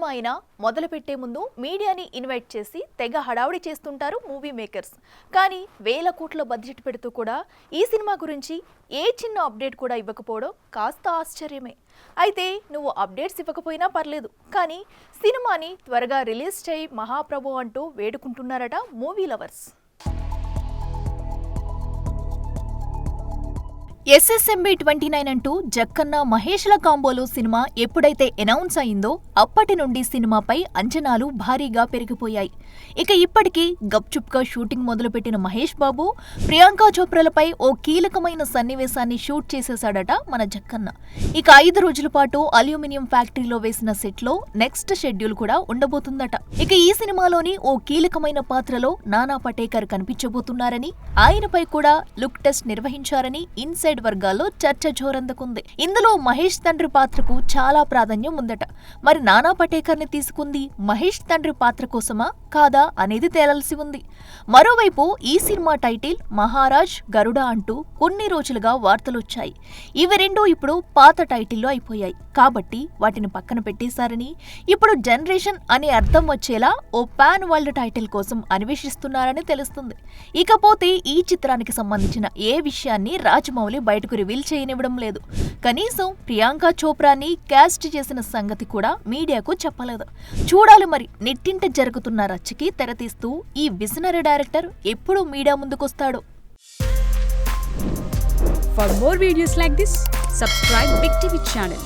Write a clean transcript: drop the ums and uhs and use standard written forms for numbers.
Cinema అయినా మొదలుపెట్టే ముందు మీడియాని ఇన్వైట్ చేసి తెగ హడావుడి చేస్తుంటారు మూవీ మేకర్స్. కానీ వేల కోట్ల బడ్జెట్ పెడుతూ కూడా ఈ సినిమా గురించి ఏ చిన్న అప్డేట్ కూడా ఇవ్వకపోవడం కాస్త ఆశ్చర్యమే. అయితే నువ్వు అప్డేట్స్ ఇవ్వకపోయినా పర్లేదు, కానీ సినిమాని త్వరగా రిలీజ్ చేయి మహాప్రభు అంటూ వేడుకుంటున్నారట మూవీ లవర్స్. SSMB 29 అంటూ జక్కన్న మహేష్ల కాంబోలో సినిమా ఎప్పుడైతే అనౌన్స్ అయిందో అప్పటి నుండి సినిమాపై అంచనాలు భారీగా పెరిగిపోయాయి. ఇక ఇప్పటికీ గప్చుప్గా షూటింగ్ మొదలుపెట్టిన మహేష్ బాబు ప్రియాంక చోప్రాలపై ఓ కీలకమైన సన్నివేశాన్ని షూట్ చేసేశాడట మన జక్కన్న. ఇక 5 రోజుల పాటు అల్యూమినియం ఫ్యాక్టరీలో వేసిన సెట్లో నెక్స్ట్ షెడ్యూల్ కూడా ఉండబోతుందట. ఇక ఈ సినిమాలోని ఓ కీలకమైన పాత్రలో నానా పటేకర్ కనిపించబోతున్నారని, ఆయనపై కూడా లుక్ టెస్ట్ నిర్వహించారని ఇన్సైడ్ వర్గాల్లో చర్చ జోరందుకుంది. ఇందులో మహేష్ తండ్రి పాత్రకు చాలా ప్రాధాన్యం ఉందట. మరి నానా పటేకర్ ని తీసుకుంది మహేష్ తండ్రి పాత్ర కోసమా కాదా అనేది తేలాల్సి ఉంది. మరోవైపు ఈ సినిమా టైటిల్ మహారాజ్ గరుడ అంటూ కొన్ని రోజులుగా వార్తలొచ్చాయి. ఇవి రెండూ ఇప్పుడు పాత టైటిల్లో అయిపోయాయి కాబట్టి వాటిని పక్కన పెట్టేశారని, ఇప్పుడు జనరేషన్ అని అర్థం వచ్చేలా ఓ పాన్ వరల్డ్ టైటిల్ కోసం అన్వేషిస్తున్నారని తెలుస్తుంది. ఇకపోతే ఈ చిత్రానికి సంబంధించిన ఏ విషయాన్ని రాజమౌళి బయటకు రివీల్ చేయనివ్వడం లేదు. కనీసం ప్రియాంక చోప్రాని క్యాస్ట్ చేసిన సంగతి కూడా మీడియాకు చెప్పలేదు. చూడాలి మరి నెట్టింట జరుగుతున్న రచ్చకి తెరతీస్తూ ఈ విజనరీ డైరెక్టర్ ఎప్పుడు media ముందుకొస్తాడో. For more videos like this, subscribe Big TV channel.